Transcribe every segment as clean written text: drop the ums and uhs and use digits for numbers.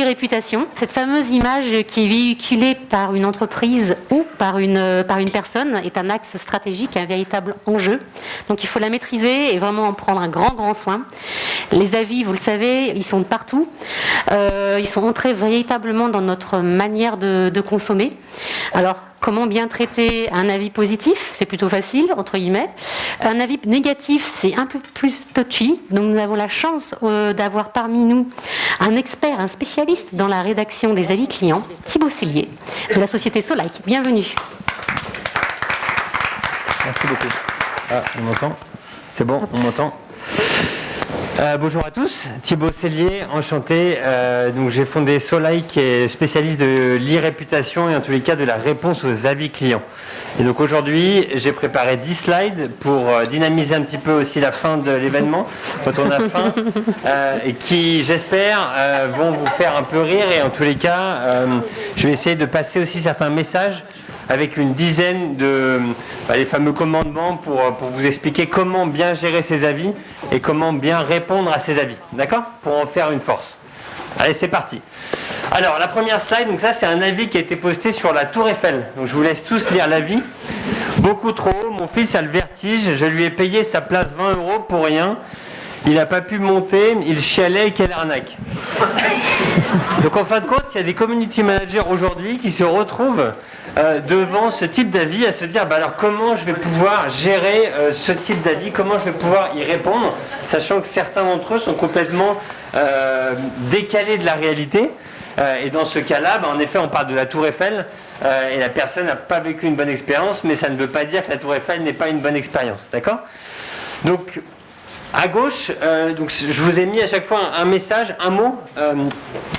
e-réputation, cette fameuse image qui est véhiculée par une entreprise ou par une personne est un axe stratégique, un véritable enjeu. Donc il faut la maîtriser et vraiment en prendre un grand soin. Les avis, vous le savez, ils sont de partout. Ils sont entrés véritablement dans notre manière de consommer. Alors, comment bien traiter un avis positif? C'est plutôt facile, entre guillemets. Un avis négatif, c'est un peu plus touchy. Donc nous avons la chance d'avoir parmi nous un expert, un spécialiste dans la rédaction des avis clients, Thibaut Sellier, de la société Solike. Bienvenue. Merci beaucoup. Ah, on m'entend? C'est bon, on m'entend? Bonjour à tous, Thibaut Sellier, enchanté. Donc j'ai fondé Solike, qui est spécialiste de l'e-réputation et en tous les cas de la réponse aux avis clients. Et donc aujourd'hui, j'ai préparé 10 slides pour dynamiser un petit peu aussi la fin de l'événement, quand on a faim, et qui, j'espère, vont vous faire un peu rire. Et en tous les cas, je vais essayer de passer aussi certains messages avec une dizaine de les fameux commandements pour vous expliquer comment bien gérer ses avis et comment bien répondre à ses avis, d'accord? Pour en faire une force. Allez, c'est parti. Alors, la première slide, donc ça c'est un avis qui a été posté sur la Tour Eiffel. Donc je vous laisse tous lire l'avis. Beaucoup trop haut, mon fils a le vertige, je lui ai payé sa place 20 € pour rien. Il n'a pas pu monter, il chialait, quelle arnaque. Donc en fin de compte, il y a des community managers aujourd'hui qui se retrouvent devant ce type d'avis à se dire alors comment je vais pouvoir gérer ce type d'avis, comment je vais pouvoir y répondre, sachant que certains d'entre eux sont complètement décalés de la réalité. Et dans ce cas-là, en effet, on parle de la Tour Eiffel et la personne n'a pas vécu une bonne expérience, mais ça ne veut pas dire que la Tour Eiffel n'est pas une bonne expérience, d'accord? Donc, à gauche, donc je vous ai mis à chaque fois un message, un mot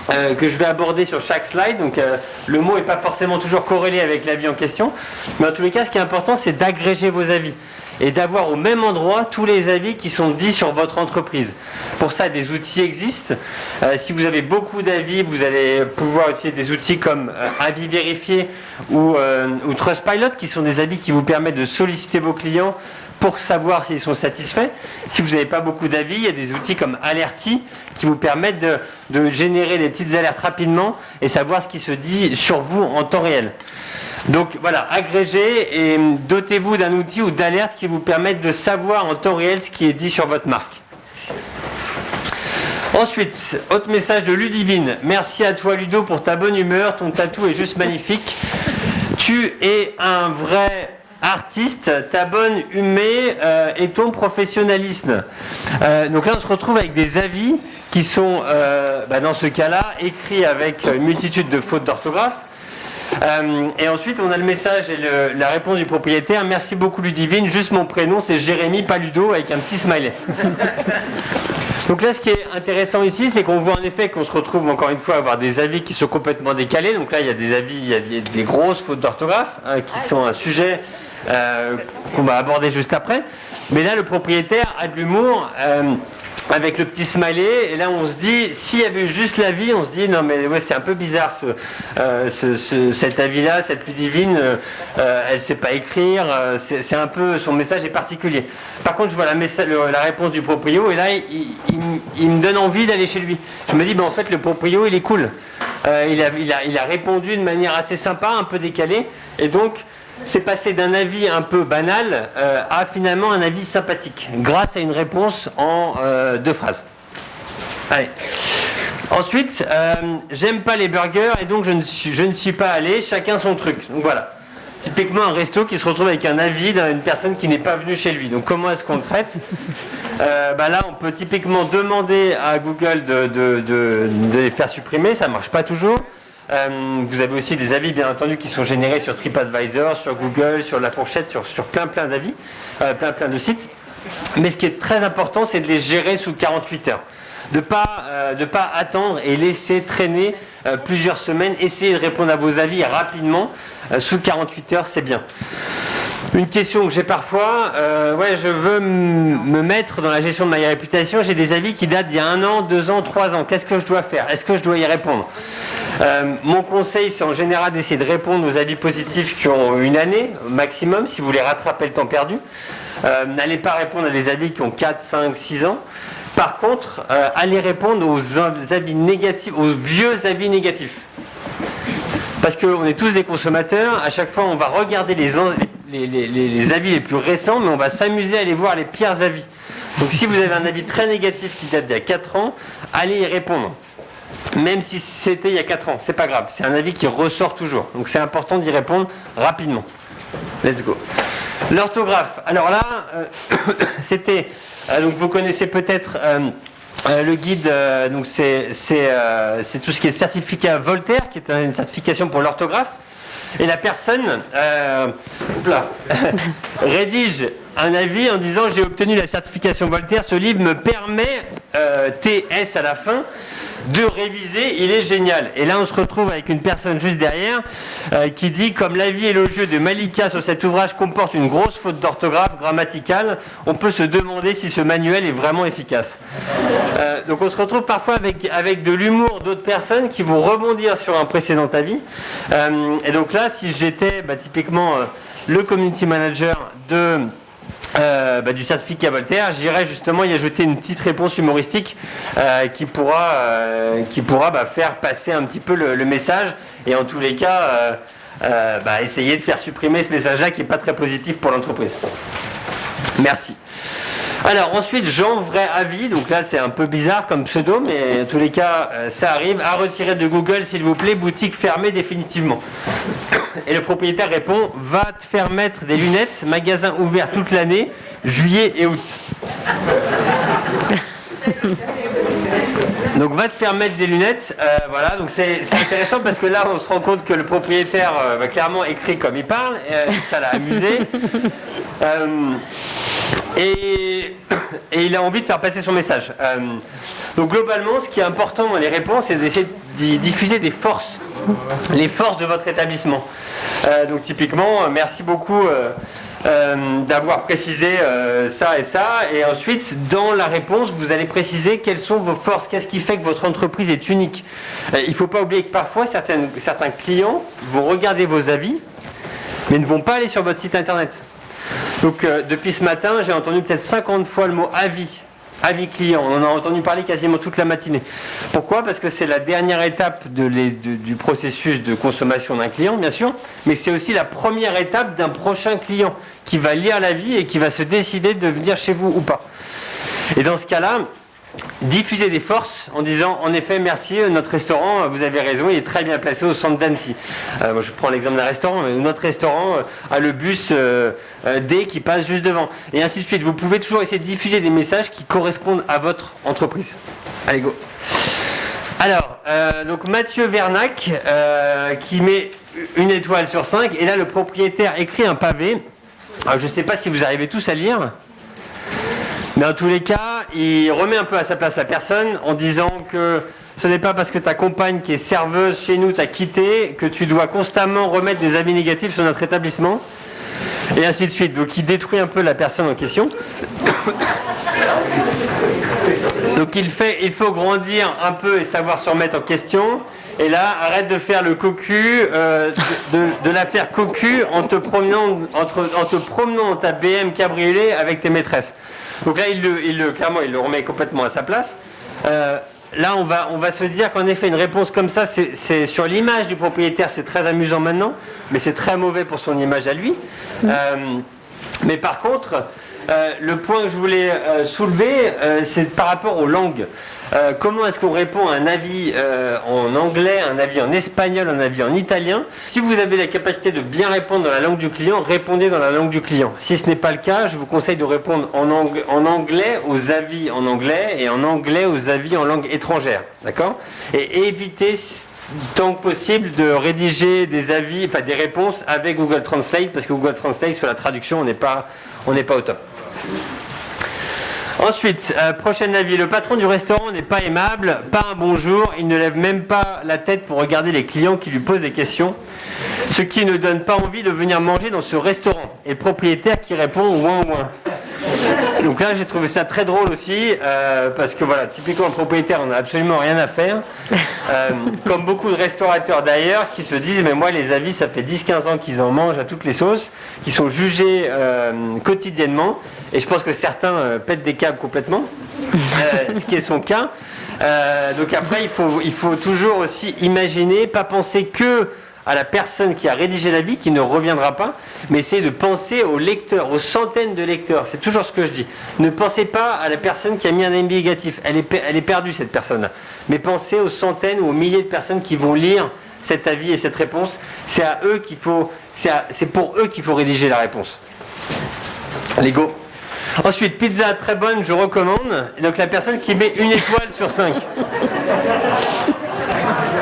que je vais aborder sur chaque slide. Donc le mot n'est pas forcément toujours corrélé avec l'avis en question, mais en tous les cas, ce qui est important, c'est d'agréger vos avis et d'avoir au même endroit tous les avis qui sont dits sur votre entreprise. Pour ça, des outils existent. Si vous avez beaucoup d'avis, vous allez pouvoir utiliser des outils comme Avis Vérifié ou Trustpilot, qui sont des avis qui vous permettent de solliciter vos clients pour savoir s'ils sont satisfaits. Si vous n'avez pas beaucoup d'avis, il y a des outils comme Alerty qui vous permettent de générer des petites alertes rapidement et savoir ce qui se dit sur vous en temps réel. Donc voilà, agrégez et dotez-vous d'un outil ou d'alerte qui vous permettent de savoir en temps réel ce qui est dit sur votre marque. Ensuite, autre message de Ludivine. Merci à toi Ludo pour ta bonne humeur, ton tatou est juste magnifique. Tu es un vrai artiste, ta bonne humeur et ton professionnalisme. Donc là, on se retrouve avec des avis qui sont, dans ce cas-là, écrits avec une multitude de fautes d'orthographe. Et ensuite, on a le message et la réponse du propriétaire. Merci beaucoup Ludivine, juste mon prénom, c'est Jérémy, pas Ludo, avec un petit smiley. Donc là, ce qui est intéressant ici, c'est qu'on voit en effet qu'on se retrouve encore une fois à avoir des avis qui sont complètement décalés. Donc là, il y a des avis, il y a des grosses fautes d'orthographe qui sont un sujet qu'on va aborder juste après. Mais là, le propriétaire a de l'humour avec le petit smiley. Et là, on se dit, s'il y avait eu juste l'avis, on se dit, non mais ouais, c'est un peu bizarre cet avis-là, cette Ludivine, elle ne sait pas écrire. C'est un peu, son message est particulier. Par contre, je vois la réponse du proprio et là, il me donne envie d'aller chez lui. Je me dis, en fait, le proprio, il est cool. Il a répondu de manière assez sympa, un peu décalée. Et donc, c'est passé d'un avis un peu banal à finalement un avis sympathique, grâce à une réponse en 2 phrases. Allez. Ensuite, j'aime pas les burgers et donc je ne suis pas allé, chacun son truc. Donc voilà. Typiquement un resto qui se retrouve avec un avis d'une personne qui n'est pas venue chez lui. Donc comment est-ce qu'on le traite? Là, on peut typiquement demander à Google de les faire supprimer, ça ne marche pas toujours. Vous avez aussi des avis bien entendu qui sont générés sur TripAdvisor, sur Google, sur La Fourchette, sur plein d'avis, plein de sites. Mais ce qui est très important, c'est de les gérer sous 48 heures. De pas attendre et laisser traîner plusieurs semaines. Essayez de répondre à vos avis rapidement. Sous 48 heures, c'est bien. Une question que j'ai parfois, je veux me mettre dans la gestion de ma réputation, j'ai des avis qui datent d'il y a 1 an, 2 ans, 3 ans. Qu'est-ce que je dois faire? Est-ce que je dois y répondre? Mon conseil, c'est en général d'essayer de répondre aux avis positifs qui ont 1 année maximum, si vous voulez rattraper le temps perdu. N'allez pas répondre à des avis qui ont 4, 5, 6 ans. Par contre, allez répondre aux avis négatifs, aux vieux avis négatifs. Parce qu'on est tous des consommateurs, à chaque fois on va regarder les avis les plus récents, mais on va s'amuser à aller voir les pires avis. Donc si vous avez un avis très négatif qui date d'il y a 4 ans, allez y répondre. Même si c'était il y a 4 ans, c'est pas grave, c'est un avis qui ressort toujours. Donc c'est important d'y répondre rapidement. Let's go. L'orthographe. Alors là, c'était... donc vous connaissez peut-être le guide, donc c'est tout ce qui est certificat Voltaire, qui est une certification pour l'orthographe. Et la personne rédige un avis en disant: j'ai obtenu la certification Voltaire, ce livre me permet, TS à la fin, de réviser, il est génial. Et là on se retrouve avec une personne juste derrière qui dit: comme l'avis élogieux de Malika sur cet ouvrage comporte une grosse faute d'orthographe grammaticale, on peut se demander si ce manuel est vraiment efficace. Donc on se retrouve parfois avec de l'humour d'autres personnes qui vont rebondir sur un précédent avis. Et donc là, si j'étais typiquement le community manager du certificat Voltaire, j'irais justement y ajouter une petite réponse humoristique qui pourra faire passer un petit peu le message, et en tous les cas essayer de faire supprimer ce message-là qui n'est pas très positif pour l'entreprise. Merci. Alors ensuite, Jean Vrai Avis, donc là c'est un peu bizarre comme pseudo, mais en tous les cas ça arrive: à retirer de Google s'il vous plaît, boutique fermée définitivement. Et le propriétaire répond: va te faire mettre des lunettes, magasin ouvert toute l'année, juillet et août. Donc va te faire mettre des lunettes, voilà, donc c'est intéressant parce que là on se rend compte que le propriétaire clairement écrit comme il parle, ça l'a amusé. Et il a envie de faire passer son message. Donc globalement, ce qui est important dans les réponses, c'est d'essayer de diffuser des forces, les forces de votre établissement. Donc typiquement, merci beaucoup d'avoir précisé ça et ça. Et ensuite, dans la réponse, vous allez préciser quelles sont vos forces, qu'est-ce qui fait que votre entreprise est unique. Il ne faut pas oublier que parfois, certains clients vont regarder vos avis, mais ne vont pas aller sur votre site internet. Donc depuis ce matin, j'ai entendu peut-être 50 fois le mot avis client. On en a entendu parler quasiment toute la matinée. Pourquoi ? Parce que c'est la dernière étape du processus de consommation d'un client, bien sûr, mais c'est aussi la première étape d'un prochain client qui va lire l'avis et qui va se décider de venir chez vous ou pas. Et dans ce cas-là, diffuser des forces en disant: en effet, merci, notre restaurant, vous avez raison, il est très bien placé au centre d'Annecy. Moi je prends l'exemple d'un restaurant, mais notre restaurant a le bus D qui passe juste devant, et ainsi de suite. Vous pouvez toujours essayer de diffuser des messages qui correspondent à votre entreprise. Allez, go. Alors, donc Mathieu Vernac qui met 1 étoile sur 5, et là le propriétaire écrit un pavé. Alors, je ne sais pas si vous arrivez tous à lire, mais en tous les cas, il remet un peu à sa place la personne en disant que ce n'est pas parce que ta compagne qui est serveuse chez nous t'a quitté que tu dois constamment remettre des avis négatifs sur notre établissement, et ainsi de suite. Donc il détruit un peu la personne en question. Donc il faut grandir un peu et savoir se remettre en question. Et là, arrête de faire le cocu, de la faire cocu en te promenant dans ta BM cabriolet avec tes maîtresses. Donc là, clairement, il le remet complètement à sa place. Là, on va se dire qu'en effet, une réponse comme ça, c'est sur l'image du propriétaire, c'est très amusant maintenant, mais c'est très mauvais pour son image à lui. Mais par contre, le point que je voulais soulever, c'est par rapport aux langues. Comment est-ce qu'on répond à un avis en anglais, un avis en espagnol, un avis en italien? Si vous avez la capacité de bien répondre dans la langue du client, répondez dans la langue du client. Si ce n'est pas le cas, je vous conseille de répondre en anglais aux avis en anglais et en anglais aux avis en langue étrangère. D'accord? Et évitez tant que possible de rédiger des avis, enfin des réponses avec Google Translate, parce que Google Translate sur la traduction, on n'est pas au top. Ensuite, prochain avis, le patron du restaurant n'est pas aimable, pas un bonjour, il ne lève même pas la tête pour regarder les clients qui lui posent des questions, ce qui ne donne pas envie de venir manger dans ce restaurant. Et le propriétaire qui répond ouin ouin. Donc là, j'ai trouvé ça très drôle aussi, parce que voilà, typiquement le propriétaire, on n'a absolument rien à faire. Comme beaucoup de restaurateurs d'ailleurs, qui se disent, mais moi les avis, ça fait 10-15 ans qu'ils en mangent à toutes les sauces, qui sont jugés quotidiennement, et je pense que certains pètent des câbles complètement, ce qui est son cas. Donc après, il faut toujours aussi imaginer, pas penser que à la personne qui a rédigé l'avis, qui ne reviendra pas, mais essayer de penser aux lecteurs, aux centaines de lecteurs. C'est toujours ce que je dis. Ne pensez pas à la personne qui a mis un avis négatif. Elle est perdue, cette personne-là. Mais pensez aux centaines ou aux milliers de personnes qui vont lire cet avis et cette réponse. C'est pour eux qu'il faut rédiger la réponse. Allez, go. Ensuite, pizza très bonne, je recommande. Et donc la personne qui met 1 étoile sur 5.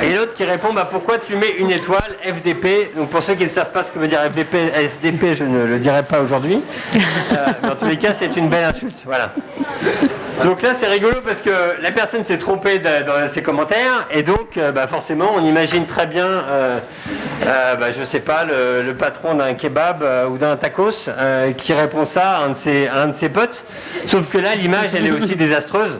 Et l'autre qui répond, pourquoi tu mets 1 étoile, FDP. Donc pour ceux qui ne savent pas ce que veut dire FDP, je ne le dirai pas aujourd'hui. Mais en tous les cas, c'est une belle insulte. Voilà. Donc là, c'est rigolo parce que la personne s'est trompée dans ses commentaires. Et donc, forcément, on imagine très bien, je sais pas, le patron d'un kebab ou d'un tacos qui répond ça à un de ses potes. Sauf que là, l'image, elle est aussi désastreuse.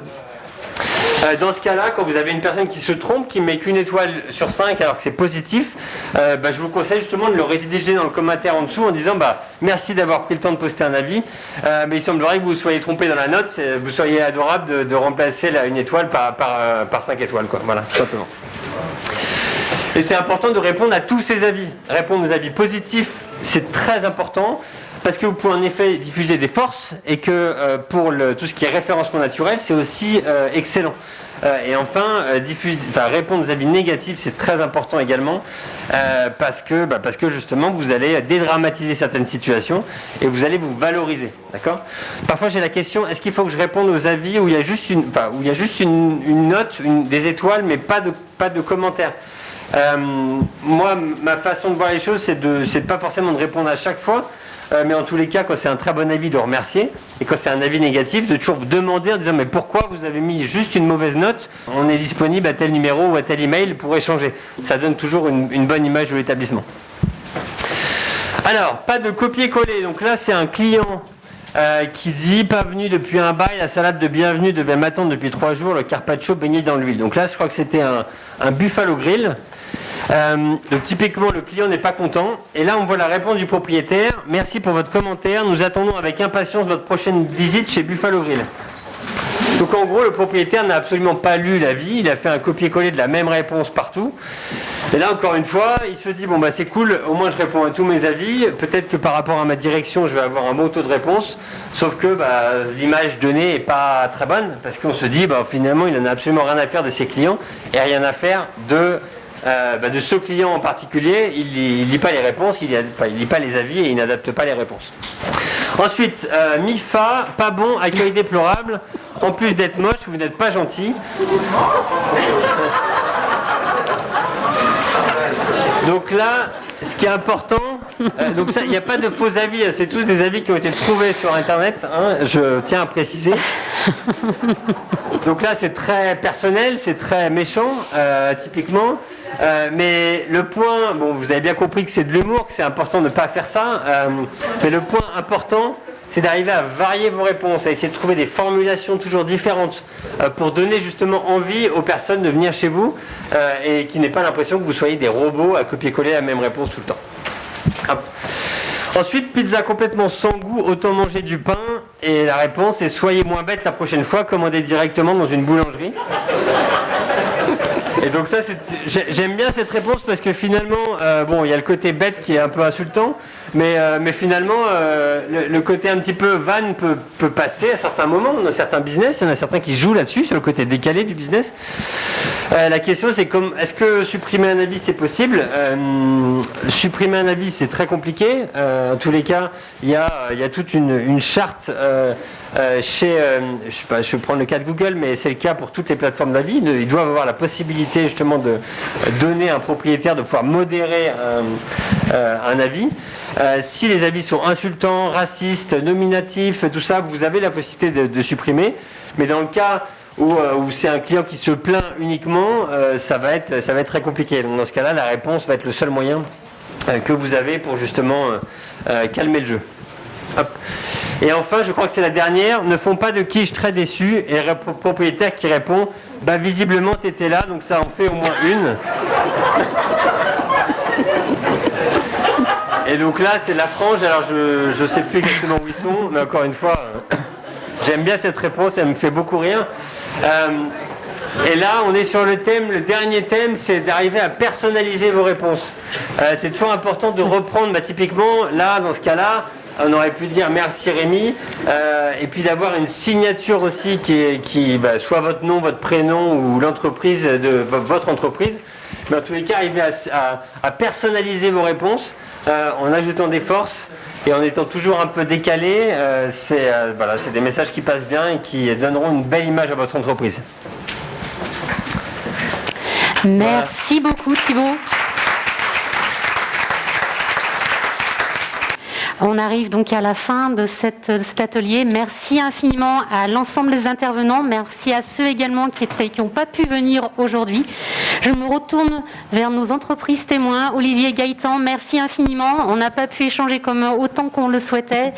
Dans ce cas-là, quand vous avez une personne qui se trompe, qui met qu'1 étoile sur 5 alors que c'est positif, je vous conseille justement de le rédiger dans le commentaire en dessous en disant merci d'avoir pris le temps de poster un avis, mais il semblerait que vous soyez trompé dans la note, vous seriez adorable de remplacer la 1 étoile par 5 étoiles, quoi. Voilà, tout simplement. Et c'est important de répondre à tous ces avis. Répondre aux avis positifs, c'est très important. Parce que vous pouvez en effet diffuser des forces et que pour tout ce qui est référencement naturel, c'est aussi excellent. Et enfin, répondre aux avis négatifs, c'est très important également parce que justement, vous allez dédramatiser certaines situations et vous allez vous valoriser. D'accord ? Parfois, j'ai la question, est-ce qu'il faut que je réponde aux avis où il y a juste une note, des étoiles, mais pas de commentaires ? Moi, ma façon de voir les choses, c'est pas forcément de répondre à chaque fois, mais en tous les cas, quand c'est un très bon avis, de remercier, et quand c'est un avis négatif, de toujours demander en disant mais pourquoi vous avez mis juste une mauvaise note ? On est disponible à tel numéro ou à tel email pour échanger. Ça donne toujours une bonne image de l'établissement. Alors, pas de copier-coller. Donc là, c'est un client qui dit pas venu depuis un bail, la salade de bienvenue devait m'attendre depuis 3 jours, le carpaccio baigné dans l'huile. Donc là, je crois que c'était un Buffalo Grill. Donc typiquement le client n'est pas content et là on voit la réponse du propriétaire: merci pour votre commentaire, nous attendons avec impatience votre prochaine visite chez Buffalo Grill. Donc en gros le propriétaire n'a absolument pas lu l'avis, il a fait un copier-coller de la même réponse partout et là encore une fois il se dit c'est cool, au moins je réponds à tous mes avis, peut-être que par rapport à ma direction je vais avoir un bon taux de réponse, sauf que l'image donnée est pas très bonne parce qu'on se dit finalement il en a absolument rien à faire de ses clients et rien à faire de ce client en particulier. Il lit pas les réponses, il lit pas les avis et il n'adapte pas les réponses. Ensuite, MIFA, pas bon, accueil déplorable. En plus d'être moche, vous n'êtes pas gentil. Donc là, ce qui est important, donc ça, il n'y a pas de faux avis, c'est tous des avis qui ont été trouvés sur Internet, je tiens à préciser. Donc là, c'est très personnel, c'est très méchant, typiquement. Mais le point, vous avez bien compris que c'est de l'humour, que c'est important de ne pas faire ça. Mais le point important, c'est d'arriver à varier vos réponses, à essayer de trouver des formulations toujours différentes pour donner justement envie aux personnes de venir chez vous et qu'ils n'aient pas l'impression que vous soyez des robots à copier-coller la même réponse tout le temps. Hop. Ensuite, pizza complètement sans goût, autant manger du pain. Et la réponse est: soyez moins bête la prochaine fois, commandez directement dans une boulangerie. Et donc ça, j'aime bien cette réponse parce que finalement, il y a le côté bête qui est un peu insultant, mais finalement, le côté un petit peu vanne peut passer à certains moments. Dans certains business, il y en a certains qui jouent là-dessus, sur le côté décalé du business. La question, c'est est-ce que supprimer un avis, c'est possible ? Supprimer un avis, c'est très compliqué. En tous les cas, il y a toute une charte je vais prendre le cas de Google, mais c'est le cas pour toutes les plateformes d'avis. Ils doivent avoir la possibilité justement de donner à un propriétaire de pouvoir modérer un avis. Si les avis sont insultants, racistes, nominatifs, tout ça, vous avez la possibilité de supprimer. Mais dans le cas où c'est un client qui se plaint uniquement, ça va être très compliqué. Donc dans ce cas-là, la réponse va être le seul moyen que vous avez pour justement calmer le jeu. Hop. Et enfin, je crois que c'est la dernière, ne font pas de quiche très déçu. Et le propriétaire qui répond, bah visiblement tu étais là, donc ça en fait au moins une. Et donc là, c'est la frange. Alors je ne sais plus exactement où ils sont, mais encore une fois, j'aime bien cette réponse, elle me fait beaucoup rire. Et là, on est sur le thème, le dernier thème, c'est d'arriver à personnaliser vos réponses. C'est toujours important de reprendre, bah, typiquement, là, dans ce cas-là, on aurait pu dire merci Rémi, et puis d'avoir une signature aussi qui bah, soit votre nom, votre prénom ou l'entreprise de votre entreprise. Mais en tous les cas, arriver à personnaliser vos réponses en ajoutant des forces et en étant toujours un peu décalé. C'est des messages qui passent bien et qui donneront une belle image à votre entreprise. Merci beaucoup Thibaut. On arrive donc à la fin de cet atelier. Merci infiniment à l'ensemble des intervenants. Merci à ceux également qui n'ont pas pu venir aujourd'hui. Je me retourne vers nos entreprises témoins. Olivier, Gaëtan, merci infiniment. On n'a pas pu échanger comme autant qu'on le souhaitait.